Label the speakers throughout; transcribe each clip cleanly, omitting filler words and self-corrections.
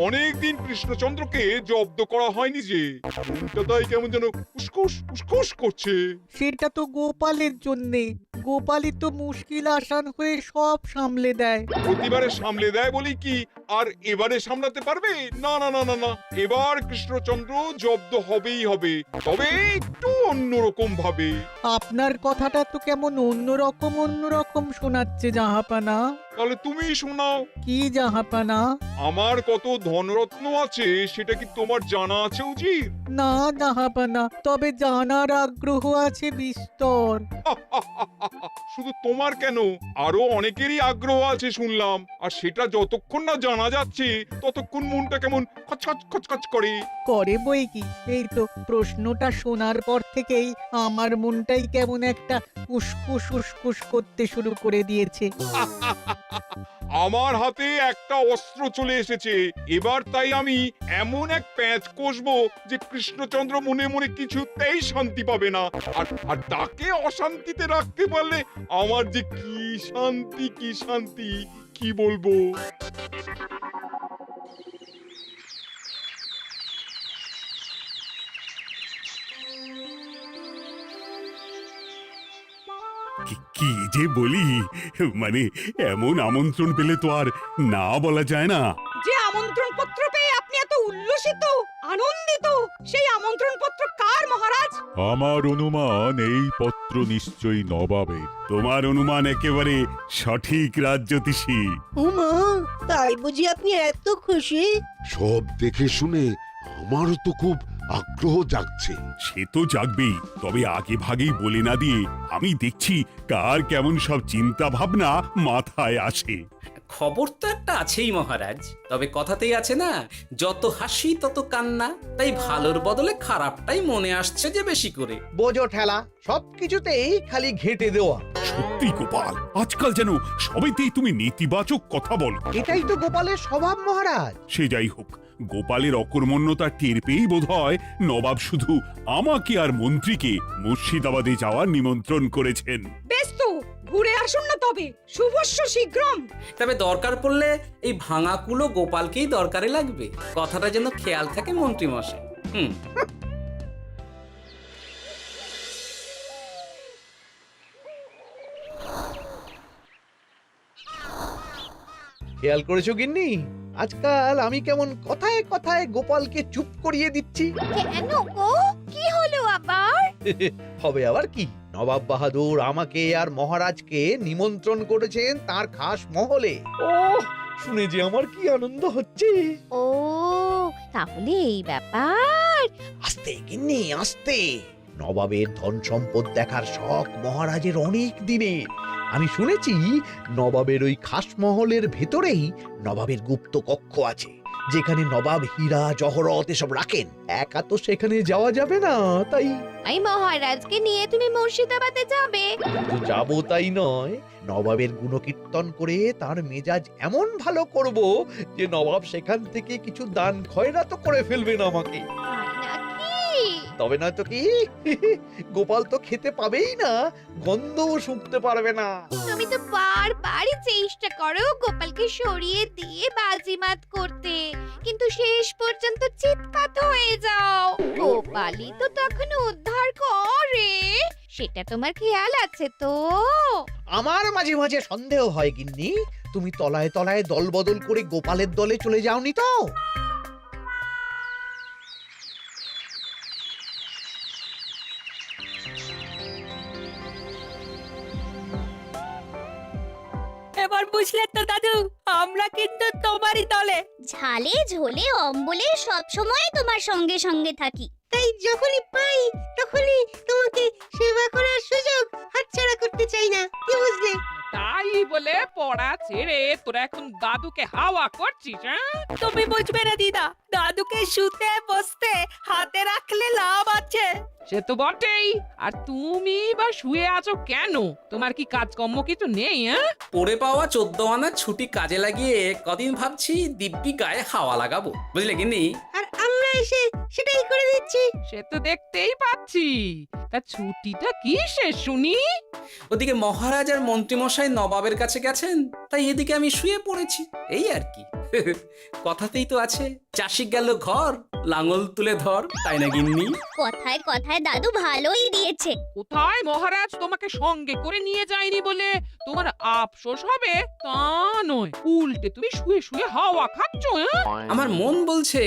Speaker 1: অনেকদিন কৃষ্ণচন্দ্রকে জব্দ করা হয়নি যে, মনটা তাই কেমন যেন উসকুস উসকুস করছে।
Speaker 2: সেটা তো গোপালের জন্যে। গোপালই তো মুশকিল আসান হয়ে সব সামলে দেয়।
Speaker 1: প্রতিবারে সামলে দেয় বলি কি আর এবারে সামলাতে পারবে? না না না না না, এবার কৃষ্ণচন্দ্র জব্দ হবেই হবে, তবে একটু অন্যরকম ভাবে।
Speaker 2: আপনার কথাটা তো কেমন অন্যরকম শোনাচ্ছে জাহাপানা।
Speaker 1: তাহলে তুমি শোনাও।
Speaker 2: কি জাহাপানা?
Speaker 1: আমার কত ধনরত্ন আছে সেটা কি তোমার জানা আছে উজির?
Speaker 2: না জাহাপানা, তবে জানার আগ্রহ আছে বিস্তর।
Speaker 1: শুধু তোমার কেন, আরো অনেকেরই আগ্রহ আছে শুনলাম, আর সেটা যতক্ষণ না জানা যাচ্ছে ততক্ষণ মনটা কেমন খচখচ খচখচ করে।
Speaker 2: করে বই কি, এই তো প্রশ্নটা শোনার পর থেকেই আমার মনটাই কেমন একটা উসকুস উসকুস করতে শুরু করে দিয়েছে।
Speaker 1: আমার হাতে একটা অস্ত্র চলে এসেছে, এবার তাই আমি এমন এক প্যাঁচ কষবো যে কৃষ্ণচন্দ্র মনে মনে কিছুতেই শান্তি পাবে না, আর তাকে অশান্তিতে রাখতে পারলে আমার যে কি শান্তি কি বলবো।
Speaker 3: কি যে বলি, মানে এমন আমন্ত্রণ পেলে তো আর না বলা যায় না।
Speaker 4: যে আমন্ত্রণ পত্র পেয়ে আপনি এত উল্লসিত আনন্দিত, সেই আমন্ত্রণ পত্র কার মহারাজ?
Speaker 5: আমার অনুমান এই পত্র নিশ্চয়ই নবাবের।
Speaker 3: তোমার অনুমান একেবারে সঠিক রাজ্যতীষী।
Speaker 6: উমা, তাই বুঝি আপনি এত খুশি?
Speaker 7: সব দেখে শুনে আমারও তো খুব আগ্রহ জাগছে।
Speaker 3: সে তো জাগবেই, তবে আগে ভাগেই বলে না দিয়ে আমি দেখছি কার কেমন সব চিন্তা ভাবনা মাথায় আসে।
Speaker 8: খবর তো একটা আছেই মহারাজ, তবে কথাতেই আছে না, যত হাসি তত কান্না, তাই ভালোর বদলে খারাপটাই মনে আসছে যে বেশি করে।
Speaker 9: বোঝো ঠেলা, সবকিছুতেই খালি ঘেঁটে দেওয়া।
Speaker 3: সত্যি গোপাল, আজকাল যেন সবাইতেই তুমি নেতিবাচক কথা বলো।
Speaker 9: এটাই তো গোপালের স্বভাব মহারাজ।
Speaker 3: সে যাই হোক, গোপালের অকর্মণ্যতা টের পেয়েই বোধ হয় নবাব শুধু আমাকে আর মন্ত্রীকে মুর্শিদাবাদে যাওয়ার নিমন্ত্রণ করেছেন।
Speaker 4: বেশ তো, ঘুরে আসুন না তবে, শুভস্য শীঘ্রম।
Speaker 8: তবে দরকার পড়লে এই ভাঙা কুলো গোপালকেই দরকারে লাগবে, কথাটা যেন খেয়াল থাকে মন্ত্রী মশাই।
Speaker 9: খেয়াল করেছো গিন্নি, আজকাল আমি কেমন কথায় কথায় গোপালকে চুপ করিয়ে দিচ্ছি।
Speaker 10: কেন গো, কি হলো আবার?
Speaker 9: হবে আবার কি, নবাব বাহাদুর আমাকে আর মহারাজকে নিমন্ত্রণ করেছেন তার খাস মহলে। ও শুনে যে আমার কি আনন্দ হচ্ছে।
Speaker 10: ও তাহলে এই ব্যাপার।
Speaker 9: আস্তে গিন্নি আস্তে, নবাবের ধন সম্পদ দেখার শখ মহারাজের অনেক দিনের। আমি শুনেছি নবাবের ওই খাস মহলের ভেতরেই নবাবের গুপ্ত কক্ষ আছে, যেখানে নবাব হীরা জহরত এসব রাখেন। একা তো সেখানে যাওয়া যাবে না, তাই
Speaker 10: এই মহারাজকে নিয়ে তুমি মুর্শিদাবাদে যাবে?
Speaker 9: শুধু যাবো তাই নয়, নবাবের গুণকীর্তন করে তার মেজাজ এমন ভালো করব যে নবাব সেখান থেকে কিছু দান খয়রাত করে ফেলবেন আমাকে।
Speaker 10: তাই নাকি?
Speaker 9: তবে নয়তো কি, গোপাল তো খেতে পাবেই না, গন্ধও শুঁকতে পারবে না।
Speaker 10: তুমি তো বারবারই চেষ্টা করো গোপালকে সরিয়ে দিয়ে বাজিমাত করতে, কিন্তু শেষ পর্যন্ত চিৎপাত হয়ে যাও। গোপালই তো তখন উদ্ধার করে, সেটা তোমার খেয়াল আছে তো?
Speaker 9: আমার মাঝে মাঝে সন্দেহ হয় গিন্নি, তুমি তলায় তলায় দল বদল করে গোপালের দলে চলে যাওনি তো?
Speaker 4: এবার বুঝলে তো দাদু, আমরা কিন্তু তোমারই দলে।
Speaker 10: ঝালে ঝোলে অম্বলে সব সময় তোমার সঙ্গে সঙ্গে থাকি।
Speaker 6: তাই যখনই পাই তখনই তোমাকে সেবা করার সুযোগ হাতছাড়া করতে চাই না, কি বুঝলে?
Speaker 4: তাই বলে পড়া ছেড়ে তোরা এখন দাদুকে হাওয়া করছিস? তুমি বুঝবে না দিদা, দাদুকে শুতে বসতে হাতে রাখলে লাভ আছে। সে তো বটেই, আর তুমি বা শুয়ে আছো কেন? তোমার কি কাজকর্ম কিছু নেই?
Speaker 8: পড়ে পাওয়া 14 আনা ছুটি কাজে লাগিয়ে কদিন ভাবছি দিব্যি গায়ে হাওয়া লাগাবো, বুঝলে গিন্নি?
Speaker 6: আর আমরা এসে সেটাই করে দিচ্ছি।
Speaker 4: সে তো দেখতেই পাচ্ছি, তা ছুটিটা কি শেষ শুনি?
Speaker 8: ওদিকে মহারাজ আর মন্ত্রীমশাই নবাবের কাছে গেছেন, তাই এদিকে আমি শুয়ে পড়েছি, এই আর কি। কথাতেই তো আছে, চাষি গেল ঘর, লাঙল তুলে ধর, তাই না গিন্নি?
Speaker 10: কথায় কথায় দাদু ভালোই দিয়েছে।
Speaker 4: কোথায় মহারাজ তোমাকে সঙ্গে করে নিয়ে যায়নি বলে তোমার আফসোস হবে তা নয়, উল্টে তুমি শুয়ে শুয়ে হাওয়া খাচ্ছ।
Speaker 8: আমার মন বলছে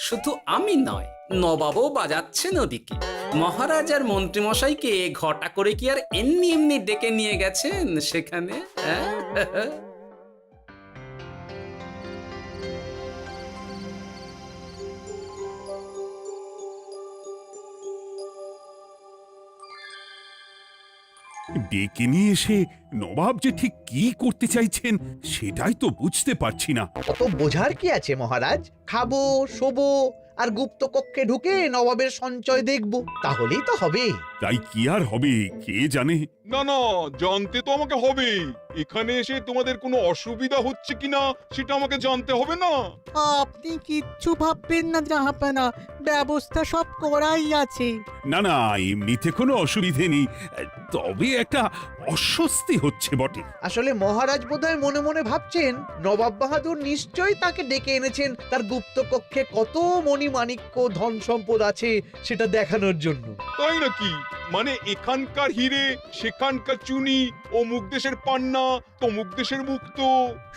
Speaker 8: শুধু আমি নয়, নবাবও বাজাচ্ছেন ওদিকে। মহারাজ আর মন্ত্রীমশাইকে ঘটা করে কি আর এমনি এমনি ডেকে নিয়ে গেছেন সেখানে? হ্যাঁ?
Speaker 3: ডেকে নিয়ে এসে নবাব যে ঠিক কি করতে চাইছেন সেটাই তো বুঝতে পারছি না।
Speaker 9: অত বোঝার কি আছে মহারাজ? খাবো, শোবো আর গুপ্ত কক্ষে ঢুকে নবাবের সঞ্চয় দেখব, তাহলেই তো হবে।
Speaker 3: তাই কি আর হবে কে জানে।
Speaker 1: না না, জানতে তো আমাকে হবে। এখানে এসে তোমাদের কোনো অসুবিধা হচ্ছে কিনা সেটা আমাকে জানতে হবে না?
Speaker 2: আপনি কিচ্ছু ভাববেন না জাহাপানা, ব্যবস্থা সব করাই আছে।
Speaker 3: না না, এমনিতে কোনো অসুবিধে নেই, তবে একটা অস্বস্তি হচ্ছে বটে।
Speaker 9: আসলে মহারাজ বোধহয় মনে মনে ভাবছেন নবাব বাহাদুর নিশ্চয়ই তাকে ডেকে এনেছেন তার গুপ্ত কক্ষে কত মণিমাণিক্য ধন সম্পদ আছে সেটা দেখানোর জন্য।
Speaker 1: তাই নাকি? মানে এখানকার হিরে, সেখানকার চুনি, অমুক দেশের পান্না, তমুক দেশের মুক্ত।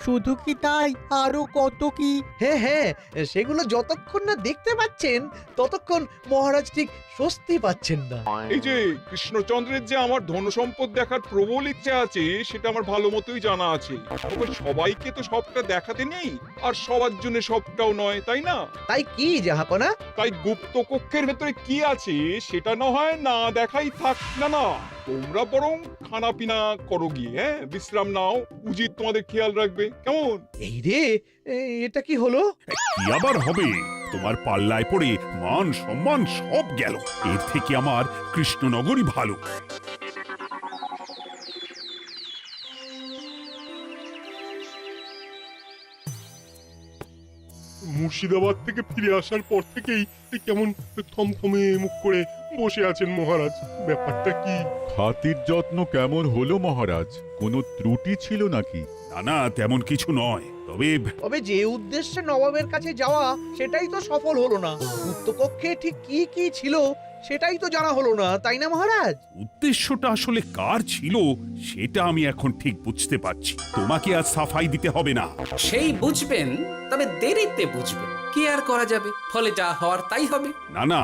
Speaker 2: শুধু কি তাই, আরো কত কি।
Speaker 9: হ্যাঁ হ্যাঁ, সেগুলো যতক্ষণ না দেখতে পাচ্ছেন ততক্ষণ মহারাজ ঠিক স্বস্তি পাচ্ছেন না।
Speaker 1: এই যে কৃষ্ণচন্দ্রের যে আমার ধনসম্পদ দেখার প্রবল ইচ্ছে আছে সেটা আমার ভালো মতোই জানা আছে। তবে সবাইকে তো সবটা দেখাতে নেই, আর সবার জন্য সবটাও নয়, তাই না?
Speaker 9: তাই কি জাহাপনা?
Speaker 1: তাই গুপ্ত কক্ষের ভেতরে কি আছে সেটা না হয় না দেখাই থাক। না না, তোমরা বরং খানা পিনা করো গিয়ে, হ্যাঁ, বিশ্রাম নাও। উচিত তোমাদের খেয়াল রাখবে, কেমন?
Speaker 9: এই রে, এটা কি হলো?
Speaker 3: কি আবার হবে? তোমার পাল্লায় পড়ে মান সম্মান সব গেল। এর থেকে আমার কৃষ্ণনগরই ভালো।
Speaker 5: মুর্শিদাবাদ থেকে ফিরে আসার পর থেকেই কেমন থমথমে মুখ করে বসে আছেন মহারাজ। ব্যাপারটা কি? খাতির যত্ন কেমন হলো মহারাজ? কোনো ত্রুটি ছিল নাকি?
Speaker 3: না না, তেমন কিছু নয়, তবে
Speaker 9: তবে যে উদ্দেশ্যে নবাবের কাছে যাওয়া সেটাই তো সফল হলো না। গুপ্ত কক্ষে ঠিক কি কি ছিল সেটাই তো জানা হলো না, তাই না মহারাজ?
Speaker 3: উদ্দেশ্যটা আসলে কার ছিল সেটা আমি এখন ঠিক বুঝতে পারছি। তোমাকে আর সাফাই দিতে হবে না।
Speaker 8: সেই বুঝবেন, তবে দেরিতে বুঝবেন। কি আর করা যাবে, ফলে যা হওয়ার তাই হবে।
Speaker 3: না না,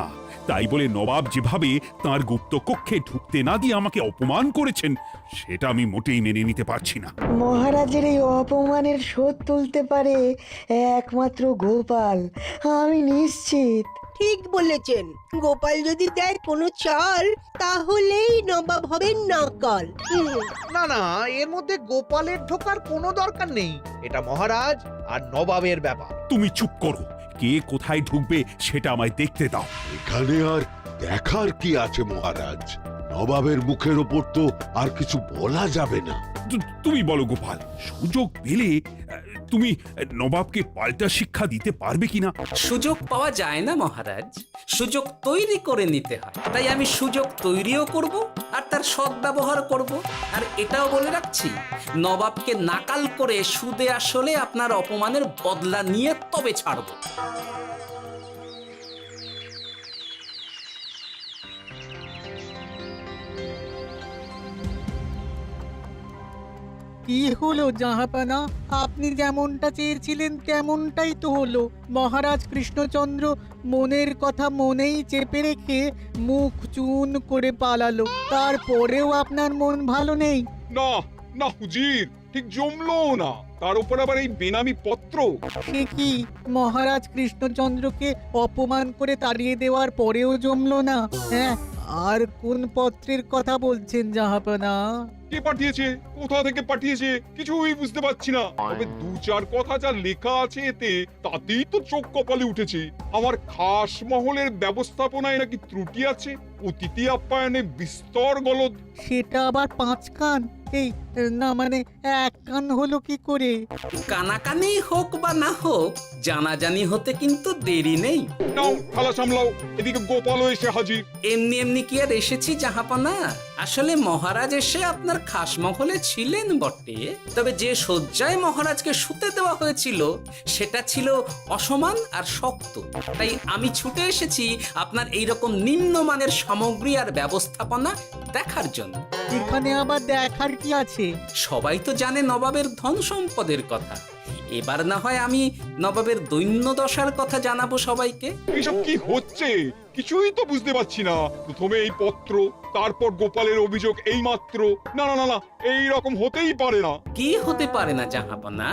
Speaker 3: তাই বলে নবাব যেভাবে তার গুপ্ত কক্ষে ঢুকতে না দিয়ে আমাকে অপমান করেছেন সেটা আমি মোটেই মেনে নিতে পারছি না।
Speaker 11: মহারাজের এই অপমানের শোধ তুলতে পারে একমাত্র গোপাল, আমি নিশ্চিত।
Speaker 6: ঠিক বলেছেন, গোপাল যদি দেয় কোনো চাল তাহলেই নবাব হবেন নাকাল।
Speaker 9: না না, এর মধ্যে গোপালের ঢোকার কোনো দরকার নেই। এটা মহারাজ আর নবাবের ব্যাপার।
Speaker 3: তুমি চুপ করো, কে কোথায় ঢুকবে সেটা আমায় দেখতে দাও।
Speaker 7: এখানে আর দেখার কি আছে মহারাজ? নবাবের মুখের ওপর তো আর কিছু বলা যাবে না।
Speaker 3: তুমি বলো গোপাল, সুযোগ পেলে তুমি নবাবকে পাল্টা শিক্ষা দিতে পারবে কিনা?
Speaker 8: সুযোগ পাওয়া যায় না মহারাজ, সুযোগ তৈরি করে নিতে হয়। তাই আমি সুযোগ তৈরিও করব আর তার সদ্ব্যবহার করব। আর এটাও বলে রাখছি, নবাবকে নাকাল করে সুদে আসলে আপনার অপমানের বদলা নিয়ে তবে ছাড়ব।
Speaker 2: কি হলো জাহাপানা, আপনি যেমনটা চেয়েছিলেন তেমনটাই তো হলো। মহারাজ কৃষ্ণচন্দ্র মনের কথা মনেই চেপে রেখে মুখ চুন করে পালালো, তারপরেও আপনার মন ভালো নেই?
Speaker 1: না না হুজির, ঠিক জমলো না। তার উপর আবার এই বেনামি পত্র।
Speaker 2: সে কি, মহারাজ কৃষ্ণচন্দ্রকে অপমান করে তাড়িয়ে দেওয়ার পরেও জমলো না? হ্যাঁ, আর কোন পত্রের কথা বলছেন জাহাপানা?
Speaker 1: কে পাঠিয়েছে, কোথা থেকে পাঠিয়েছে কিছুই বুঝতে পারছি না। তবে দু চার কথা যা লেখা আছে এতে, তাতেই তো চোখ কপালে উঠেছে। আমার খাস মহলের ব্যবস্থাপনায় নাকি ত্রুটি আছে, অতিথি আপ্যায়নে বিস্তর গলদ।
Speaker 2: সেটা আবার 5 কান? এই না মানে এক কান হলো কি করে?
Speaker 8: কানাকানি হোক বা না হোক, জানাজানি হতে কিন্তু দেরি নেই।
Speaker 1: নাও থালা সামলাও, এদিকে গোপালও এসে হাজির।
Speaker 8: এমনি এমনি কি আর এসেছি জাহাপনা? আসলে মহারাজ এসে আপনার খাসমহলে ছিলেন বটে, তবে যে শয্যায় মহারাজকে শুতে দেওয়া হয়েছিল সেটা ছিল অসমান আর শক্ত। তাই আমি ছুটে এসেছি আপনার এইরকম নিম্নমানের সামগ্রী আর ব্যবস্থাপনা দেখার জন্য।
Speaker 2: এখানে আবার দেখার কি আছে?
Speaker 8: সবাই তো জানে নবাবের ধন সম্পদের কথা, এবার না হয় আমি নবাবের দৈন্য দশার কথা জানাবো সবাইকে।
Speaker 1: এসব কি হচ্ছে কিছুই তো বুঝতে পারছি না। প্রথমে এই পত্র, তারপর গোপালের অভিযোগ এই মাত্র। না না না না, এই রকম হতেই পারে না।
Speaker 8: কি হতে পারে না জাহাপনা?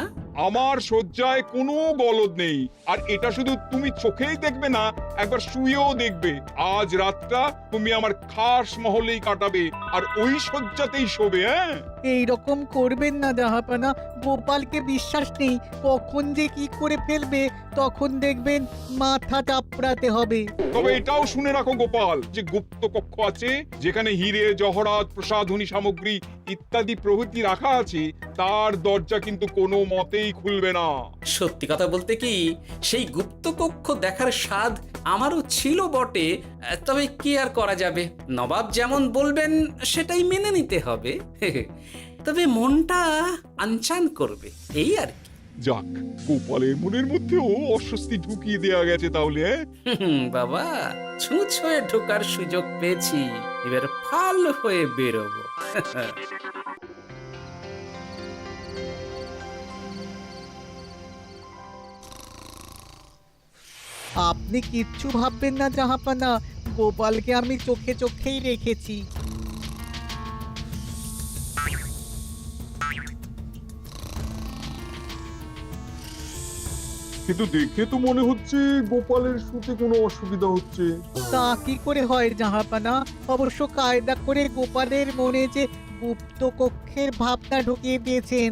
Speaker 1: আমার শয্যায় কোনো গলদ নেই, আর এটা শুধু তুমি চোখেই দেখবে না, একবার শুয়েও দেখবে। আজ রাতটা তুমি আমার খাস মহলেই কাটাবে, আর ওই শয্যাতেই শোবে। হ্যাঁ,
Speaker 2: এই রকম করবেন না জাহাপানা, গোপালকে বিশ্বাস নেই, কখন যে কি করে ফেলবে তখন দেখবেন মাথা চাপড়াতে হবে।
Speaker 1: তবে এটাও শুনে রাখো গোপাল, যে গুপ্ত কক্ষ আছে যেখানে হিরে জহরাত প্রসাধনী সামগ্রী ইত্যাদি প্রভৃতি রাখা আছে, তার দরজা কিন্তু কোনো মতেই খুলবে না।
Speaker 8: সত্যি কথা বলতে কি, সেই গুপ্ত কক্ষ দেখার স্বাদ আমারও ছিল বটে, তবে কি আর করা যাবে, নবাব যেমন বলবেন সেটাই মেনে নিতে হবে। তবে মনটা আনচান করবে, এই আর কি।
Speaker 1: যাক, গোপালের মনের মধ্যেও অস্বস্তি ঢুকিয়ে দেয়া গেছে তাহলে।
Speaker 8: বাবা, ছুঁচ হয়ে ঢোকার সুযোগ পেয়েছি, এবার ফাল হয়ে বেরোবো।
Speaker 2: আপনি কিচ্ছু ভাববেন না জাহাপানা, গোপালকে আমি চোখে চোখেই রেখেছি।
Speaker 1: কিন্তু দেখে তো মনে হচ্ছে গোপালের শুতে কোনো অসুবিধা হচ্ছে।
Speaker 2: তা কি করে হয় জাহাপানা? অবশ্য কায়দা করে গোপালের মনে যে গুপ্ত কক্ষের ভাবনা ঢুকিয়ে দিয়েছেন,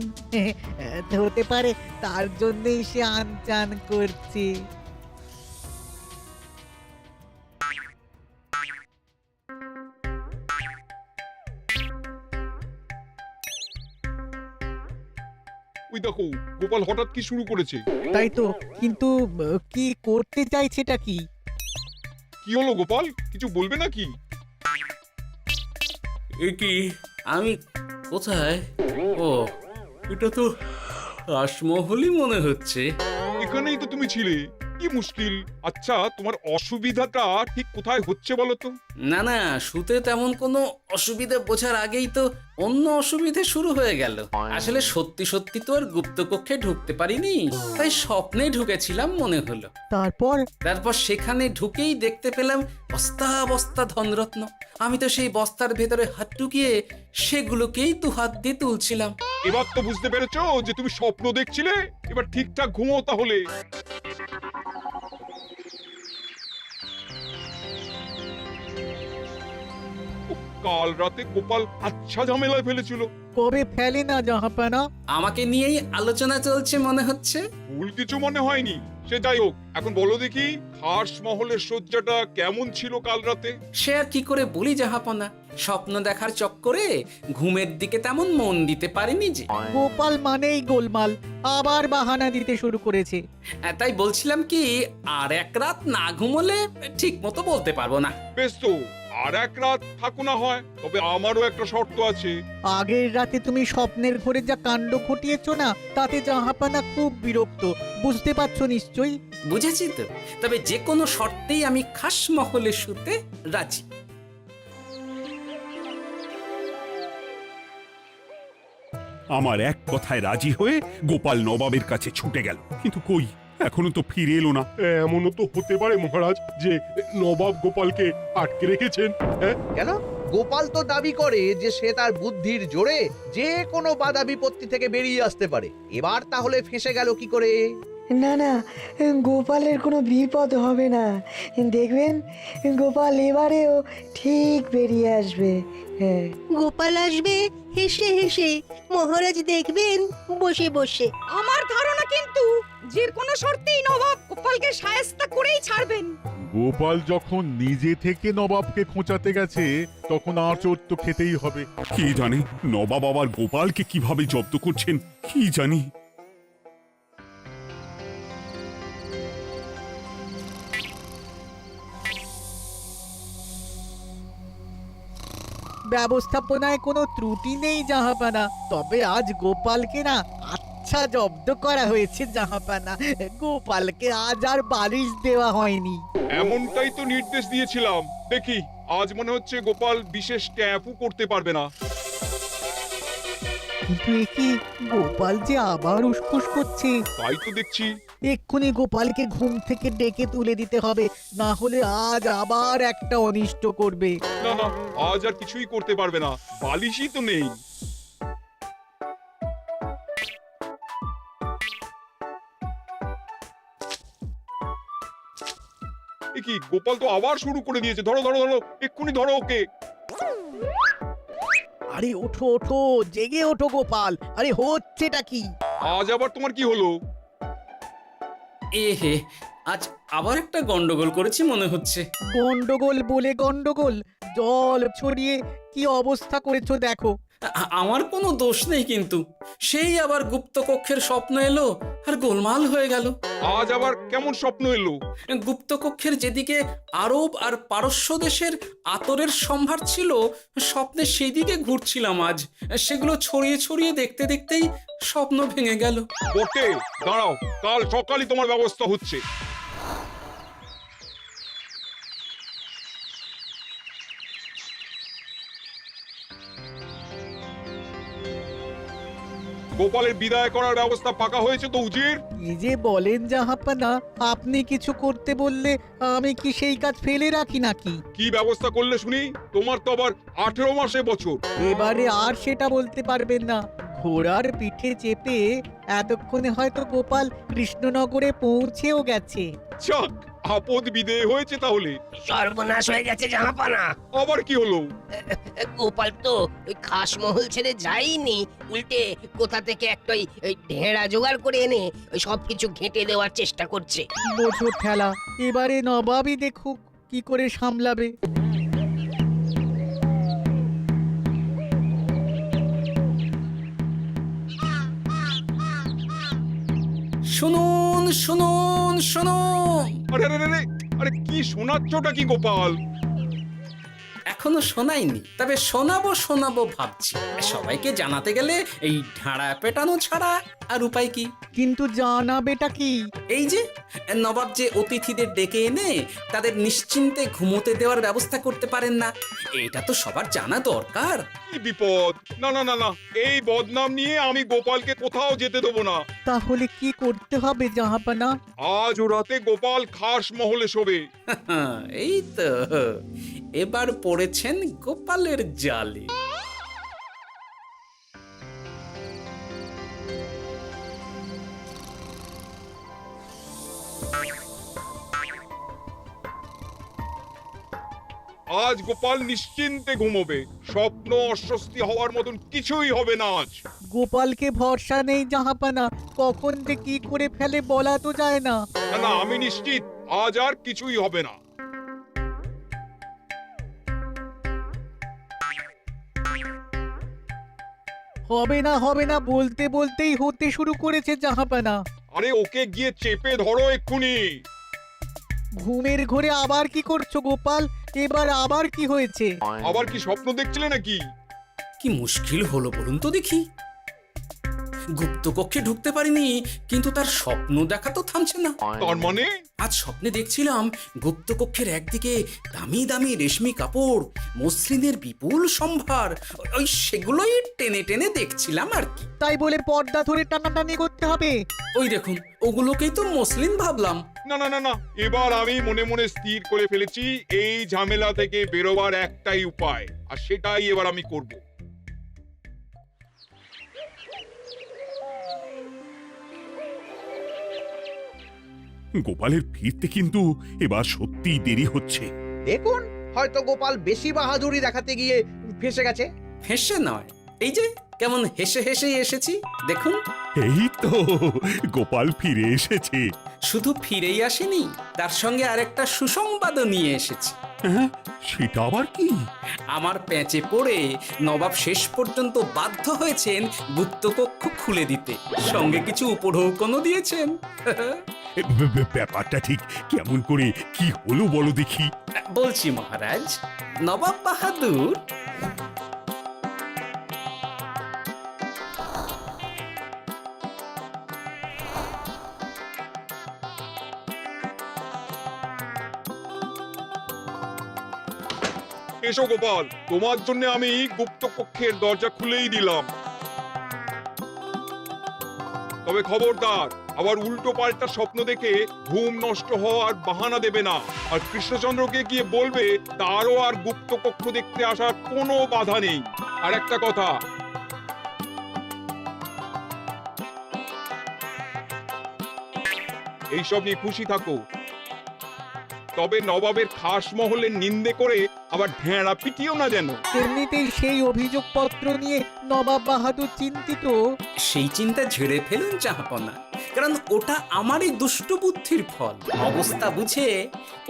Speaker 2: হতে পারে তার জন্যই সে আনচান করছে।
Speaker 1: ওই দেখো, গোপাল হঠাৎ কি শুরু করেছে।
Speaker 2: তাই তো, কিন্তু কি করতে চাইছেটা কি?
Speaker 1: কি হলো গোপাল, কিছু বলবে নাকি?
Speaker 8: এ কি, আমি কোথায়? ও, এটা তো রাসমহলই মনে হচ্ছে।
Speaker 1: এখানেই তো তুমি ছিলে, কি মুশকিল। আচ্ছা, তোমার অসুবিধাটা ঠিক কোথায় হচ্ছে বলো তো?
Speaker 8: না না, শুতে তেমন কোনো অসুবিধা বোঝার আগেই তো অন্য অসুবিধে শুরু হয়ে গেল। আসলে সত্যি সত্যি তো আর গুপ্তকক্ষে ঢুকতে পারিনি, তাই স্বপ্নে ঢুকেছিলাম মনে হলো। তারপর সেখানে ঢুকেই দেখতে পেলাম বস্তা বস্তা ধনরত্ন। আমি তো সেই বস্তার ভেতরে হাত ঢুকিয়ে সেগুলোকেই দু হাত দিয়ে তুলছিলাম।
Speaker 1: এবার তো বুঝতে পেরেছো যে তুমি স্বপ্ন দেখছিলে। এবার ঠিকঠাক ঘুমো তাহলে। কাল রাতে গোপাল আচ্ছা ঝামেলায় ফেলেছিল।
Speaker 2: কবে ফেলে না জাহাপানা?
Speaker 8: আমাকে নিয়েই আলোচনা চলছে মনে হচ্ছে।
Speaker 1: ভুল কিছু মনে হয়নি, সে যাই হোক, এখন বলো দেখি খাস মহলের শয্যাটা কেমন ছিল কাল রাতে?
Speaker 8: সে আর কি করে বলি জাহাপনা, স্বপ্ন দেখার চক্করে ঘুমের দিকে তেমন মন দিতে পারিনি যে।
Speaker 2: গোপাল মানেই গোলমাল, আবার বাহানা দিতে শুরু করেছে।
Speaker 8: তাই বলছিলাম কি, আর এক রাত না ঘুমোলে ঠিক মতো বলতে পারবো না।
Speaker 1: বেশ তো, আর এক রাত থাকো না হয়, তবে আমারও একটা শর্ত আছে।
Speaker 2: আগের রাতে তুমি স্বপ্নের ঘরে যা কাণ্ড ঘটিয়েছো না, তাতে জাহাপানা খুব বিরক্ত, বুঝতে পারছো নিশ্চয়ই।
Speaker 8: বুঝেছি তো, তবে যে কোনো শর্তেই আমি খাস মহলে শুতে রাজি।
Speaker 3: আমার এক কথায় রাজি হয়ে গোপাল নবাবের কাছে ছুটে গেল, কিন্তু কই, এখনো তো ফিরে এলো না।
Speaker 5: এমনও তো হতে পারে মহারাজ যে নবাব গোপালকে আটকে রেখেছেন। হ্যাঁ,
Speaker 9: কেন? গোপাল তো দাবি করে যে সে তার বুদ্ধির জোরে যে কোনো বাধা বিপত্তি থেকে বেরিয়ে আসতে পারে। এবার তাহলে ফেঁসে গেল কি করে?
Speaker 11: না না, গোপালের কোনো বিপদ হবে না, দেখবেন গোপাল এবারেও ঠিক বেরিয়ে আসবে। হ্যাঁ,
Speaker 6: গোপাল আসবে হেসে হেসে, মহারাজ দেখবেন বসে বসে।
Speaker 4: আমার ধারণা কিন্তু যে কোনো শর্তেই নবাব গোপালকে শায়েস্তা করেই ছাড়বেন।
Speaker 5: গোপাল যখন নিজে থেকে নবাবকে খোঁচাতে গেছে তখন আঁচড় তো খেতেই হবে।
Speaker 3: কি জানে নবাব আবার গোপালকে কিভাবে জব্দ করছেন, কি জানি।
Speaker 2: ব্যবস্থাপনায় কোনো ত্রুটি নেই জাহাপানা, তবে আজ গোপালকে না আচ্ছা জব্দ করা হয়েছে জাহাপানা। গোপালকে আজ আর বালিশ দেওয়া হয়নি।
Speaker 1: এমনটাই তো নির্দেশ দিয়েছিলাম। দেখি আজ মনে হচ্ছে গোপাল বিশেষ ট্যাপও করতে পারবে না।
Speaker 2: কিন্তু এ কি, গোপাল যে আবার উসখুস করছে।
Speaker 1: তাই তো দেখছি।
Speaker 2: এক্ষুনি গোপালকে ঘুম থেকে ডেকে তুলে দিতে হবে, না হলে আজ আবার একটা অনিষ্ট করবে।
Speaker 1: না না, আজ আর কিছুই করতে পারবে না, বালিশই তো নেই। এ কি, গোপাল তো আবার শুরু করে দিয়েছে। ধরো ধরো ধরো, এক্ষুনি ধরো ওকে।
Speaker 2: আরে ওঠো ওঠো, জেগে ওঠো গোপাল। আরে হচ্ছেটা কি?
Speaker 1: আজ আবার তোমার কি হলো?
Speaker 8: এ হে, আজ আবার একটা গন্ডগোল করেছি মনে হচ্ছে।
Speaker 2: গন্ডগোল বলে গন্ডগোল, জল ছড়িয়ে কি অবস্থা করেছো দেখো।
Speaker 8: আমার কোনো দোষ নেই, কিন্তু সেই আবার গুপ্তকক্ষের স্বপ্ন এলো আর গোলমাল হয়ে গেল।
Speaker 1: আজ আবার কেমন স্বপ্ন এলো?
Speaker 8: গুপ্তকক্ষের যেদিকে আরব আর পারস্য দেশের আতরের সম্ভার ছিল, স্বপ্নে সেই দিকে ঘুরছিলাম আজ। সেগুলো ছড়িয়ে ছড়িয়ে দেখতে দেখতেই স্বপ্ন ভেঙে গেল।
Speaker 1: বটে, দাঁড়াও, কাল সকালই তোমার ব্যবস্থা হচ্ছে। গোপালের বিদায় করার ব্যবস্থা পাকা হয়েছে তো উজির?
Speaker 2: কি যে বলেন জাহাপানা, আপনি কিছু করতে বললে আমি কি সেই কাজ ফেলে রাখি নাকি?
Speaker 1: কি ব্যবস্থা করলে শুনি? তোমার তো আবার 18 মাসে বছর।
Speaker 2: এবারে আর সেটা বলতে পারবেন না। ঘোড়ার পিঠে চেপে এতক্ষণে হয়তো গোপাল কৃষ্ণনগরে পৌঁছেও গেছে।
Speaker 1: যাক, আপদ বিদেয় হয়েছে তাহলে।
Speaker 6: সর্বনাশ হয়ে গেছে জাহাপানা।
Speaker 1: আবার কি হলো?
Speaker 6: গোপাল তো ওই খাসমহল ছেড়ে যায়নি, উল্টে কোথা থেকে একটা ওই ঢেঁড়া জোগাড় করে এনে ওই সবকিছু ঘেঁটে দেওয়ার চেষ্টা করছে।
Speaker 2: বোঝো ঠেলা, এবারে নবাবই দেখুক কি করে সামলাবে।
Speaker 8: শুনুন শুনুন শুনুন,
Speaker 1: আরে আরে আরে, আরে কি শোনাচ্ছটা কি গোপাল?
Speaker 8: এখনো শোনাইনি, তবে শোনাবো শোনাবো ভাবছি। সবাইকে জানাতে গেলে এই ঢাড়া পেটানো ছাড়া আর উপায় কি?
Speaker 2: কিন্তু জানাবেটা কি?
Speaker 8: এই যে নবাব যে অতিথিদের ডেকে এনে তাদের নিশ্চিন্তে ঘুমোতে দেওয়ার ব্যবস্থা করতে পারেন না, এটা তো সবার জানা দরকার।
Speaker 1: কি বিপদ! না না না না, এই বদনাম নিয়ে আমি গোপালকে কোথাও যেতে দেবো না।
Speaker 2: তাহলে কি করতে হবে জাহাপানা?
Speaker 1: আজ ও রাতে গোপাল খাস মহলে শোবে।
Speaker 8: এই তো এবার পড়েছেন গোপালের জালে।
Speaker 1: আজ গোপাল নিশ্চিন্তে ঘুমোবে। স্বপ্ন অস্বস্তি হওয়ার মতন কিছুই হবে না আজ।
Speaker 2: গোপালকে ভরসা নেই জাহাপানা, কখন যে কি করে ফেলে বলা তো যায় না।
Speaker 1: না না, আমি নিশ্চিত আজ আর কিছুই হবে না।
Speaker 2: হবে না বলতে বলতেই হতে শুরু করেছে জাহাপানা।
Speaker 1: আরে ওকে গিয়ে চেপে ধরো এক্ষুনি।
Speaker 2: ঘুমের ঘোরে আবার কি করছো গোপাল? এবার আবার কি হয়েছে?
Speaker 1: আবার কি স্বপ্ন দেখছিলে নাকি?
Speaker 8: কি মুশকিল হলো বলুন তো দেখি। গুপ্তকক্ষে ঢুকতে পারিনি, কিন্তু তার স্বপ্ন দেখা তো থামছে না।
Speaker 1: তার মানে?
Speaker 8: আজ স্বপ্নে দেখছিলাম গুপ্তকক্ষের একদিকে দামি দামি রেশমি কাপড়, মসৃণের বিপুল সম্ভার, ওই সেগুলোই টেনে টেনে দেখছিলাম আর কি।
Speaker 2: তাই বলে পর্দা ধরে টানাটানি করতে হবে?
Speaker 8: ওই দেখুন, ওগুলোকেই তো মসলিন ভাবলাম।
Speaker 1: না না না না, এবার আমি মনে মনে স্থির করে ফেলেছি এই ঝামেলা থেকে বেরোবার একটাই উপায়, আর সেটাই এবার আমি করব।
Speaker 3: গোপালের ফিরতে কিন্তু এবার সত্যিই দেরি হচ্ছে।
Speaker 9: দেখুন, হয়তো গোপাল বেশি বাহাদুরি দেখাতে গিয়ে ফেঁসে গেছে।
Speaker 8: ফেঁসে নয়, এই যে কেমন হেসে হেসেই এসেছি দেখুন।
Speaker 3: এই তো গোপাল ফিরে এসেছে।
Speaker 8: শুধু ফিরেই আসেনি, তার সঙ্গে আরেকটা সুসংবাদও নিয়ে এসেছি।
Speaker 3: হ্যাঁ, সেটা আবার কি?
Speaker 8: আমার প্যাঁচে পড়ে নবাব শেষ পর্যন্ত বাধ্য হয়েছেন গুপ্তকক্ষ খুলে দিতে, সঙ্গে কিছু উপঢৌকনও দিয়েছেন।
Speaker 3: ব্যাপারটা ঠিক কেমন করে কি হলো বলো দেখি।
Speaker 8: বলছি মহারাজ, নবাব বাহাদুর
Speaker 1: এসো গোপাল, তোমার জন্য আমি গুপ্ত কক্ষের দরজা খুলেই দিলাম। তবে খবরদার, আবার উল্টো পাল্টা স্বপ্ন দেখে ঘুম নষ্ট হওয়ার বাহানা দেবে না। আর কৃষ্ণচন্দ্রকে গিয়ে বলবে তারও আর গুপ্ত কক্ষ দেখতে আসার কোনো বাধা নেই। আর একটা কথা, এইসব নিয়ে খুশি থাকো, তবে নবাবের খাস মহলের নিন্দে করে আবার ঢেঁড়া পিটিও না যেন।
Speaker 2: এমনিতেই সেই অভিযোগপত্র নিয়ে নবাব বাহাদুর চিন্তিত।
Speaker 8: সেই চিন্তা ঝেড়ে ফেলুন জাহাপনা, কারণ ওটা আমারই দুষ্ট বুদ্ধির ফল। অবস্থা বুঝে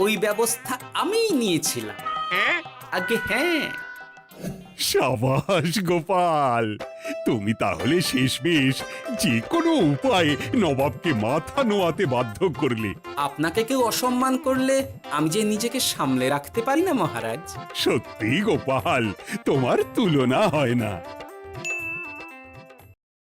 Speaker 8: ওই ব্যবস্থা আমিই নিয়েছিলাম।
Speaker 1: হ্যাঁ,
Speaker 8: আগে হ্যাঁ।
Speaker 3: সাবাস গোপাল, তুমি তাহলে শেষমেশ যে কোনো উপায়ে নবাবকে মাথা নোয়াতে বাধ্য করলে।
Speaker 8: আপনাকে কেউ অসম্মান করলে আমি যে নিজেকে সামলে রাখতে পারি না মহারাজ।
Speaker 3: সত্যি গোপাল, তোমার তুলনা হয় না।